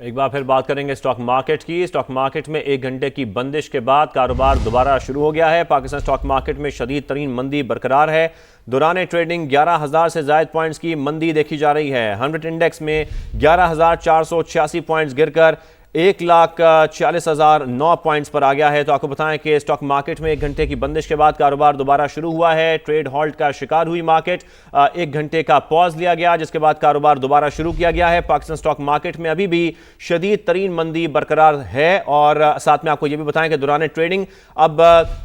एक बार फिर बात करेंगे स्टॉक मार्केट की। स्टॉक मार्केट में 1 घंटे की बंदिश के बाद कारोबार दोबारा शुरू हो गया है। पाकिस्तान स्टॉक मार्केट में शदीद तरीन मंदी बरकरार है। दौरान ट्रेडिंग 11,000 से ज़ायद पॉइंट्स की मंदी देखी जा रही है। 100 इंडेक्स में 11,486 पॉइंट्स गिरकर 1,40,009 पॉइंट्स पर आ गया है। तो आपको बताएं कि स्टॉक मार्केट में 1 घंटे की बंदिश के बाद कारोबार दोबारा शुरू हुआ है। ट्रेड हॉल्ट का शिकार हुई मार्केट, 1 घंटे का पॉज लिया गया जिसके बाद कारोबार दोबारा शुरू किया गया है। पाकिस्तान स्टॉक मार्केट में अभी भी शदीद तरीन मंदी बरकरार है और साथ में आपको यह भी बताएं कि दौरान ट्रेडिंग अब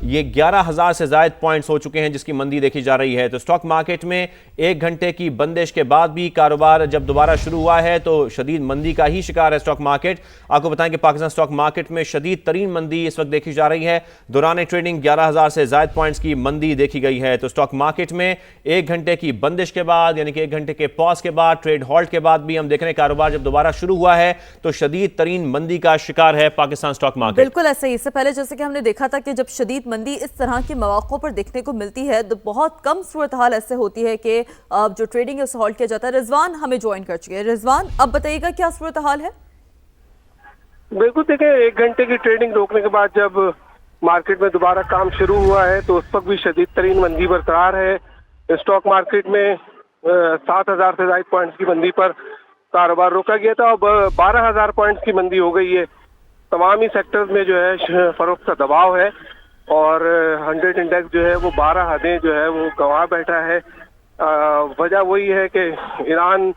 ये 11,000 से ज़ायद पॉइंट्स हो चुके हैं जिसकी मंदी देखी जा रही है। तो स्टॉक मार्केट में 1 घंटे की बंदिश के बाद भी कारोबार जब दोबारा शुरू हुआ है तो शदीद मंदी का ही शिकार है स्टॉक मार्केट। आपको बताएं कि पाकिस्तान स्टॉक मार्केट में शदीद तरीन मंदी इस वक्त देखी जा रही है। दौरान ट्रेडिंग 11,000 से ज़ायद पॉइंट्स की मंदी देखी गई है। तो स्टॉक मार्केट में 1 घंटे की बंदिश के बाद यानी कि 1 घंटे के पॉज के बाद, ट्रेड हॉल्ट के बाद भी हम देख रहे हैं कारोबार जब दोबारा शुरू हुआ है तो शदीद तरीन मंदी का शिकार है पाकिस्तान स्टॉक मार्केट। बिल्कुल ऐसे ही। इससे पहले जैसे कि हमने देखा था कि जब शदीद मंदी इस तरह के मौकों पर देखने को मिलती है तो बहुत कम सूरत हाल ऐसे होती है कि जो ट्रेडिंग है उसे हॉल्ट किया जाता है। रिजवान हमें ज्वाइन कर चुके हैं। रिजवान, अब बताइएगा क्या सूरत हाल है? बिल्कुल, देखिए 1 घंटे की ट्रेडिंग रोकने के बाद जब मार्केट में दोबारा काम शुरू हुआ है तो उस वक्त भी शदीद तरीन मंदी बरकरार है। स्टॉक मार्केट में 7,000 से ज़ायद पॉइंट्स की मंदी पर कारोबार रोका गया था। अब 12,000 पॉइंट्स की मंदी हो गई है। तमाम ही सेक्टर्स में जो है फरोख्त का दबाव है और 100 इंडेक्स जो है वो 12 हदें जो है वो गंवा बैठा है। वजह वही है कि ईरान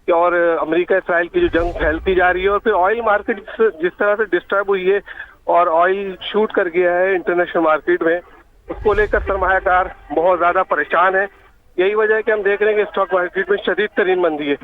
और अमेरिका इसराइल की जो जंग फैलती जा रही है और फिर ऑयल मार्केट जिस तरह से डिस्टर्ब हुई है और ऑयल शूट कर गया है इंटरनेशनल मार्केट में, उसको लेकर सरमायाकार बहुत ज्यादा परेशान है। यही वजह है कि हम देख रहे हैं कि स्टॉक मार्केट में शदीद तरीन मंदी है।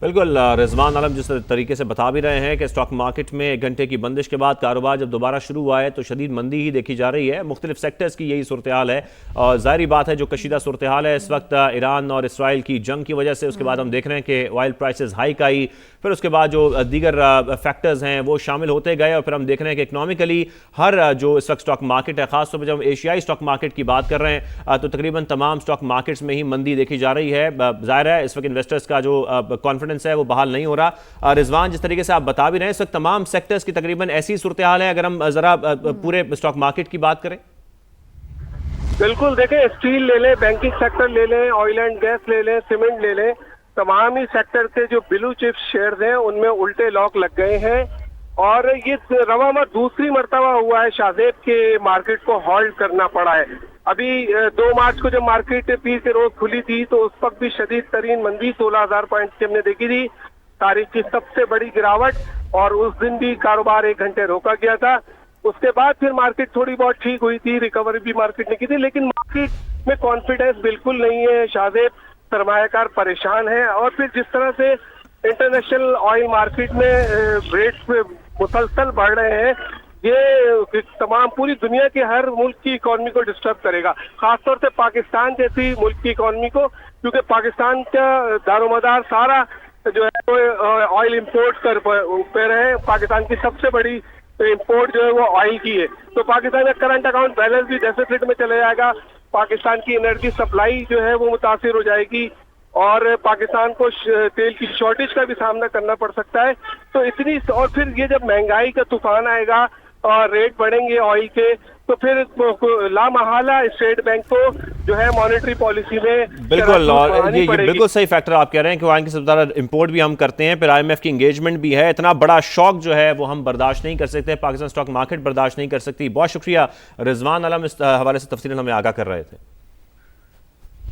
बिल्कुल, रिजवान आलम जिस तरीके से बता भी रहे हैं कि स्टॉक मार्केट में 1 घंटे की बंदिश के बाद कारोबार जब दोबारा शुरू हुआ है तो शदीद मंदी ही देखी जा रही है। मुख्तलिफ सेक्टर्स की यही सूरत हाल है और ज़ाहिर बात है जो कशीदा सूरत हाल है इस वक्त ईरान और इसराइल की जंग की वजह से, उसके बाद हम देख रहे हैं कि ऑयल प्राइसेस हाइक आई, फिर उसके बाद जो दीगर फैक्टर्स हैं वो शामिल होते गए और फिर हम देख रहे हैं कि इकनॉमिकली हर जो इस वक्त स्टॉक मार्केट है, खासतौर पर जब हम एशियाई स्टॉक मार्केट की बात कर रहे हैं तो तकरीबन तमाम स्टॉक मार्केट्स में ही मंदी देखी जा रही है। ज़ाहिर है इस वक्त इन्वेस्टर्स का जो कॉन्फिडेंस है वो बहाल नहीं हो रहा। रिजवान, जिस तरीके से आप बता भी रहे हैं इस वक्त तमाम सेक्टर्स की तकरीबन ऐसी सूरत हाल है, अगर हम जरा पूरे स्टॉक मार्केट की बात करें। बिल्कुल, देखें स्टील ले लें, बैंकिंग सेक्टर ले लें, ऑयल एंड गैस ले लें, सीमेंट ले लें, तमाम ही सेक्टर के जो ब्लू चिप शेयर्स हैं उनमें उल्टे लॉक लग गए हैं और ये रवामा दूसरी मर्तबा हुआ है शाहजेब के मार्केट को हॉल्ट करना पड़ा है। अभी 2 मार्च को जब मार्केट पीर के रोज खुली थी तो उस वक्त भी शदीद तरीन मंदी 16,000 पॉइंट की हमने देखी थी, तारीख की सबसे बड़ी गिरावट, और उस दिन भी कारोबार 1 घंटे रोका गया था। उसके बाद फिर मार्केट थोड़ी बहुत ठीक हुई थी, रिकवरी भी मार्केट ने की थी, लेकिन मार्केट में कॉन्फिडेंस बिल्कुल नहीं है। शाहजेब सरमायाकार परेशान है और फिर जिस तरह से इंटरनेशनल ऑयल मार्केट में रेट्स मुसलसल बढ़ रहे हैं, ये तमाम पूरी दुनिया के हर मुल्क की इकोनॉमी को डिस्टर्ब करेगा, खासतौर से पाकिस्तान जैसी मुल्क की इकोनॉमी को, क्योंकि पाकिस्तान का दारोमदार सारा जो है वो ऑयल इंपोर्ट पे रहे। पाकिस्तान की सबसे बड़ी इंपोर्ट जो है वो ऑयल की है, तो पाकिस्तान का करंट अकाउंट बैलेंस भी डेफिसिट में चले जाएगा। पाकिस्तान की एनर्जी सप्लाई जो है वो मुतासिर हो जाएगी और पाकिस्तान को तेल की शॉर्टेज का भी सामना करना पड़ सकता है। तो इतनी, और फिर ये जब महंगाई का तूफान आएगा और रेट बढ़ेंगे ऑयल के, तो फिर लामहला स्टेट बैंक को जो है मॉनेटरी पॉलिसी में बिल्कुल, और ये बिल्कुल सही फैक्टर आप कह रहे हैं कि वहाँ की सबसे ज़्यादा इंपोर्ट भी हम करते हैं, फिर IMF की इंगेजमेंट भी है। इतना बड़ा शॉक जो है वो हम बर्दाश्त नहीं कर सकते, पाकिस्तान स्टॉक मार्केट बर्दाश्त नहीं कर सकती। बहुत शुक्रिया रिजवान आलम, इस हवाले से तफसीलन हमें आगाह कर रहे थे।